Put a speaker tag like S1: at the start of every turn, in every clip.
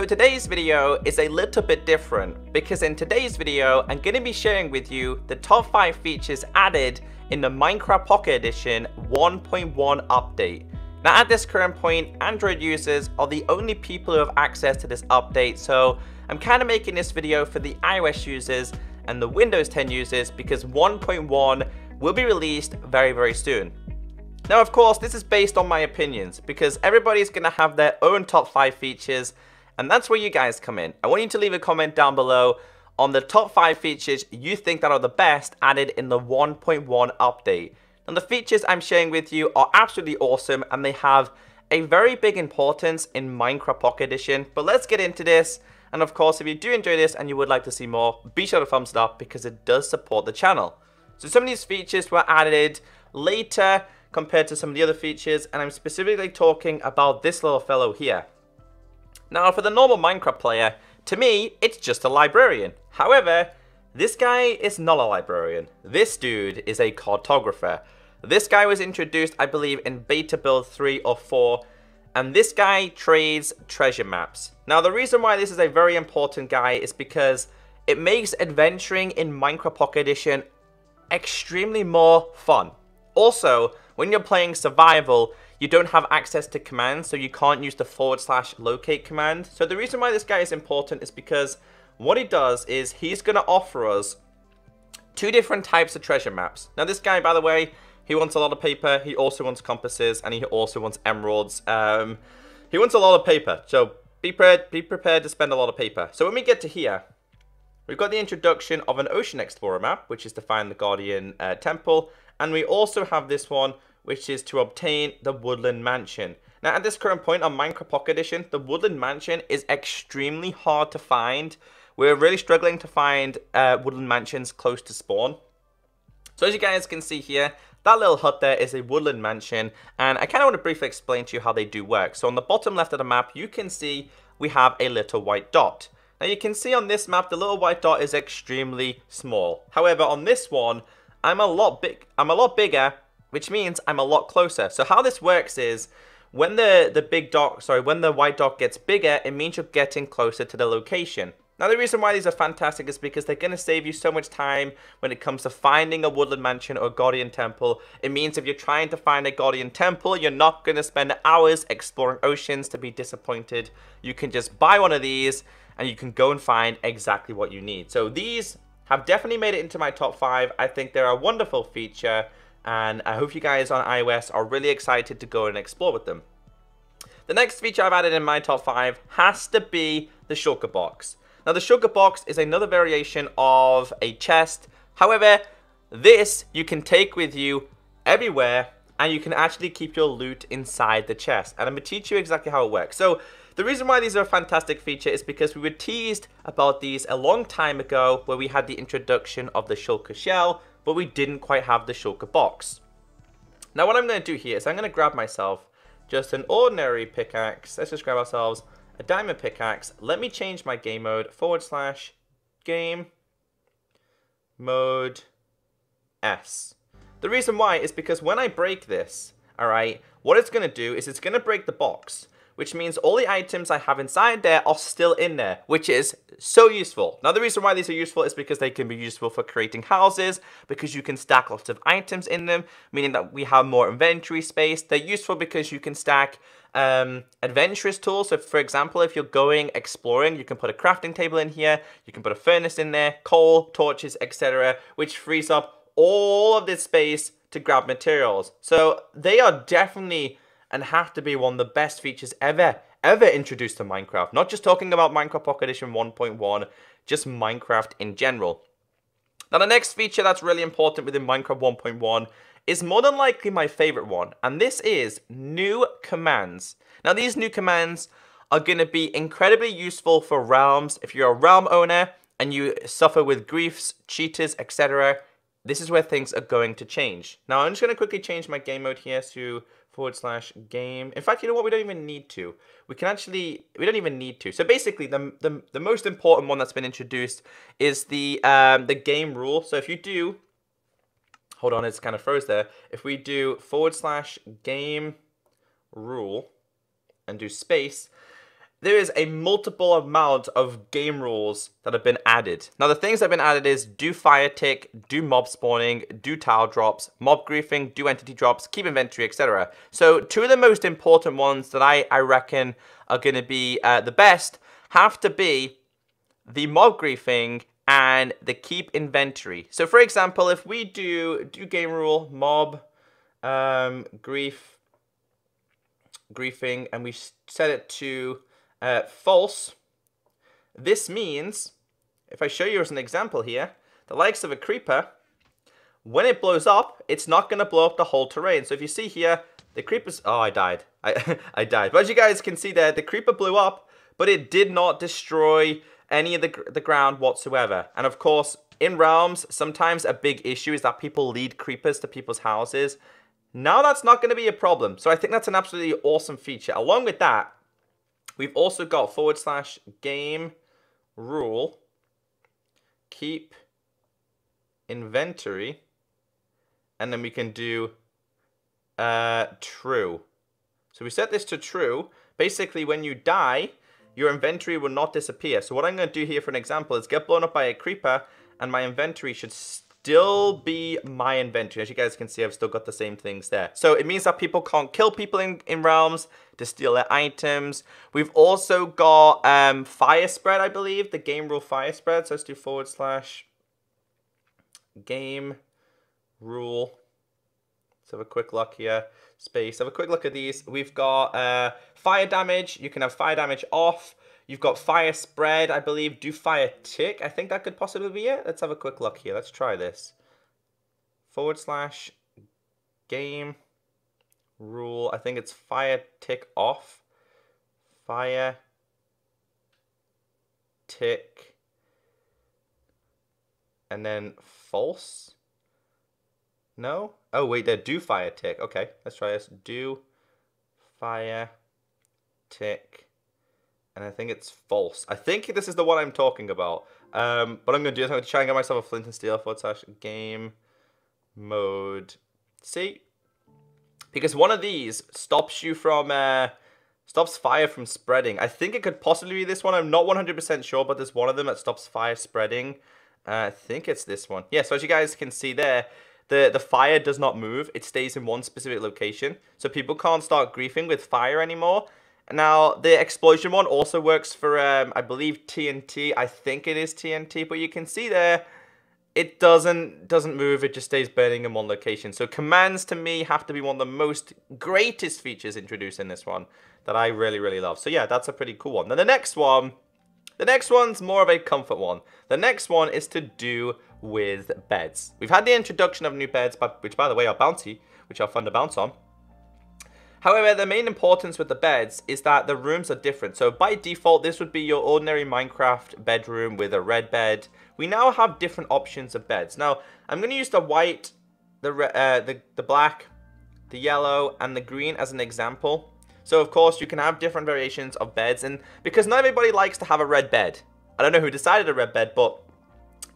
S1: So today's video is a little bit different because in today's video I'm going to be sharing with you the top 5 features added in the Minecraft Pocket Edition 1.1 update. Now at this current point, Android users are the only people who have access to this update, so I'm kind of making this video for the iOS users and the Windows 10 users because 1.1 will be released very soon. Now of course this is based on my opinions because everybody's going to have their own top 5 features. And that's where you guys come in. I want you to leave a comment down below on the top 5 features you think that are the best added in the 1.1 update. And the features I'm sharing with you are absolutely awesome and they have a very big importance in Minecraft Pocket Edition. But let's get into this. And of course, if you do enjoy this and you would like to see more, be sure to thumbs it up because it does support the channel. So some of these features were added later compared to some of the other features, and I'm specifically talking about this little fellow here. Now, for the normal Minecraft player, to me, it's just a librarian. However, this guy is not a librarian. This dude is a cartographer. This guy was introduced, I believe, in beta build 3 or 4, and this guy trades treasure maps. Now, the reason why this is a very important guy is because it makes adventuring in Minecraft Pocket Edition extremely more fun. Also, when you're playing survival, you don't have access to commands, so you can't use the /locate command. So the reason why this guy is important is because what he does is he's going to offer us 2 different types of treasure maps. Now this guy, by the way, he wants a lot of paper, he also wants compasses, and he also wants emeralds. He wants a lot of paper, so be prepared to spend a lot of paper. So when we get to here, we've got the introduction of an Ocean Explorer map, which is to find the Guardian Temple, and we also have this one, which is to obtain the Woodland Mansion. Now, at this current point on Minecraft Pocket Edition, the Woodland Mansion is extremely hard to find. We're really struggling to find Woodland Mansions close to spawn. So as you guys can see here, that little hut there is a Woodland Mansion, and I kind of want to briefly explain to you how they do work. So on the bottom left of the map, you can see we have a little white dot. Now you can see on this map, the little white dot is extremely small. However, on this one, I'm a lot bigger, which means I'm a lot closer. So how this works is when when the white dot gets bigger, it means you're getting closer to the location. Now the reason why these are fantastic is because they're going to save you so much time when it comes to finding a Woodland Mansion or Guardian Temple. It means if you're trying to find a Guardian Temple, you're not going to spend hours exploring oceans to be disappointed. You can just buy one of these and you can go and find exactly what you need. So these have definitely made it into my top 5. I think they're a wonderful feature, and I hope you guys on iOS are really excited to go and explore with them. The next feature I've added in my top 5 has to be the Shulker Box. Now the Shulker Box is another variation of a chest. However, this you can take with you everywhere and you can actually keep your loot inside the chest. And I'm going to teach you exactly how it works. So the reason why these are a fantastic feature is because we were teased about these a long time ago where we had the introduction of the Shulker Shell, but we didn't quite have the Shulker Box. Now what I'm going to do here is I'm going to grab myself just an ordinary pickaxe. Let's just grab ourselves a diamond pickaxe. Let me change my game mode /game mode S. The reason why is because when I break this, alright, what it's going to do is it's going to break the box, which means all the items I have inside there are still in there, which is so useful. Now, the reason why these are useful is because they can be useful for creating houses, because you can stack lots of items in them, meaning that we have more inventory space. They're useful because you can stack adventurous tools. So, for example, if you're going exploring, you can put a crafting table in here, you can put a furnace in there, coal, torches, etc., which frees up all of this space to grab materials. So, they are definitely and have to be one of the best features ever introduced to Minecraft. Not just talking about Minecraft Pocket Edition 1.1, just Minecraft in general. Now the next feature that's really important within Minecraft 1.1 is more than likely my favorite one, and this is new commands. Now these new commands are going to be incredibly useful for realms. If you're a realm owner and you suffer with griefs, cheaters, etc., this is where things are going to change. Now I'm just going to quickly change my game mode here to /game. In fact, you know what? We don't even need to. We don't even need to. So basically, the most important one that's been introduced is the game rule. So if you do, hold on, it's kind of froze there. If we do /game rule and do space, there is a multiple amount of game rules that have been added. Now, the things that have been added is do fire tick, do mob spawning, do tile drops, mob griefing, do entity drops, keep inventory, etc. So, two of the most important ones that I reckon are going to be the best have to be the mob griefing and the keep inventory. So, for example, if we do game rule, mob, griefing, and we set it to false, this means, if I show you as an example here, the likes of a creeper, when it blows up, it's not going to blow up the whole terrain. So if you see here, the creeper's... Oh, I died. I died. But as you guys can see there, the creeper blew up, but it did not destroy any of the ground whatsoever. And of course, in realms, sometimes a big issue is that people lead creepers to people's houses. Now that's not going to be a problem. So I think that's an absolutely awesome feature. Along with that, we've also got /game rule keep inventory, and then we can do true. So we set this to true. Basically, when you die, your inventory will not disappear. So what I'm going to do here for an example is get blown up by a creeper, and my inventory should still be my inventory. As you guys can see, I've still got the same things there. So it means that people can't kill people in realms to steal their items. We've also got fire spread, I believe, the game rule fire spread. So let's do /game rule. Let's have a quick look here. Space. Have a quick look at these. We've got fire damage. You can have fire damage off. You've got fire spread, I believe. Do fire tick. I think that could possibly be it. Let's have a quick look here. Let's try this. /game rule. I think it's fire tick off. Fire tick. And then false. No? Oh, wait, there. Do fire tick. Okay, let's try this. Do fire tick. And I think it's false. I think this is the one I'm talking about. But I'm going to do is I'm going to try and get myself a flint and steel /game mode. See? Because one of these stops you from... stops fire from spreading. I think it could possibly be this one. I'm not 100% sure, but there's one of them that stops fire spreading. I think it's this one. Yeah, so as you guys can see there, the fire does not move. It stays in one specific location. So people can't start griefing with fire anymore. Now, the explosion one also works for, I believe, TNT. I think it is TNT, but you can see there, it doesn't move. It just stays burning in one location. So commands, to me, have to be one of the most greatest features introduced in this one that I really, really love. So yeah, that's a pretty cool one. Then the next one's more of a comfort one. The next one is to do with beds. We've had the introduction of new beds, which, by the way, are bouncy, which are fun to bounce on. However, the main importance with the beds is that the rooms are different. So by default, this would be your ordinary Minecraft bedroom with a red bed. We now have different options of beds. Now, I'm going to use the white, the black, the yellow, and the green as an example. So, of course, you can have different variations of beds. And because not everybody likes to have a red bed. I don't know who decided a red bed, but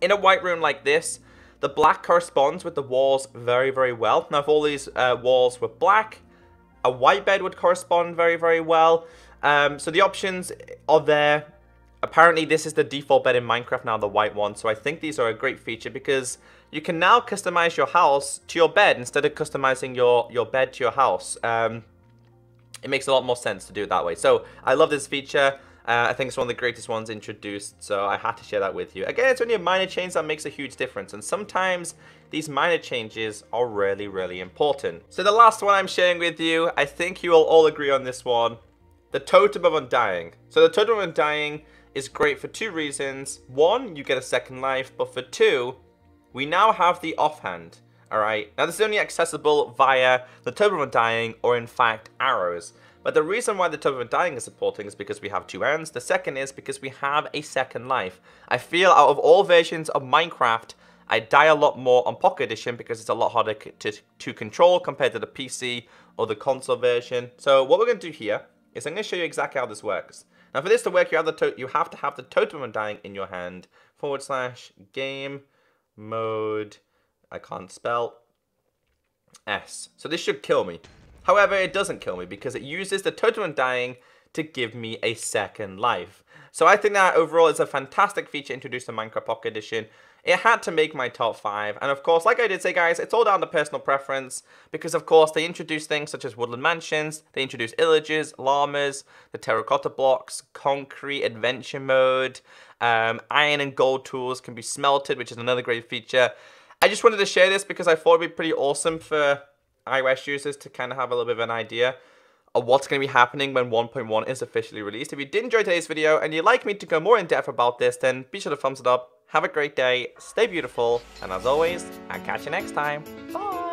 S1: in a white room like this, the black corresponds with the walls very, very well. Now, if all these walls were black, a white bed would correspond very, very well. So the options are there. Apparently, this is the default bed in Minecraft now, the white one. So I think these are a great feature because you can now customize your house to your bed instead of customizing your bed to your house. It makes a lot more sense to do it that way. So I love this feature. I think it's one of the greatest ones introduced, so I had to share that with you. Again, it's only a minor change that makes a huge difference, and sometimes these minor changes are really, really important. So the last one I'm sharing with you, I think you will all agree on this one, the Totem of Undying. So the Totem of Undying is great for two reasons. One, you get a second life, but for two, we now have the offhand. Alright, now this is only accessible via the Totem of Undying or in fact arrows. But the reason why the Totem of Undying is supporting is because we have two ends. The second is because we have a second life. I feel out of all versions of Minecraft, I die a lot more on Pocket Edition because it's a lot harder to control compared to the PC or the console version. So what we're going to do here is I'm going to show you exactly how this works. Now for this to work, you have to have the Totem of Undying in your hand. /game mode, I can't spell, S. So this should kill me. However, it doesn't kill me because it uses the Totem of Undying to give me a second life. So I think that overall is a fantastic feature introduced in Minecraft Pocket Edition. It had to make my top 5, and of course, like I did say guys, it's all down to personal preference, because of course they introduce things such as woodland mansions, they introduce illagers, llamas, the terracotta blocks, concrete adventure mode, iron and gold tools can be smelted, which is another great feature. I just wanted to share this because I thought it'd be pretty awesome for iOS users to kind of have a little bit of an idea of what's going to be happening when 1.1 is officially released. If you did enjoy today's video and you'd like me to go more in depth about this, then be sure to thumbs it up. Have a great day, stay beautiful, and as always, I'll catch you next time. Bye!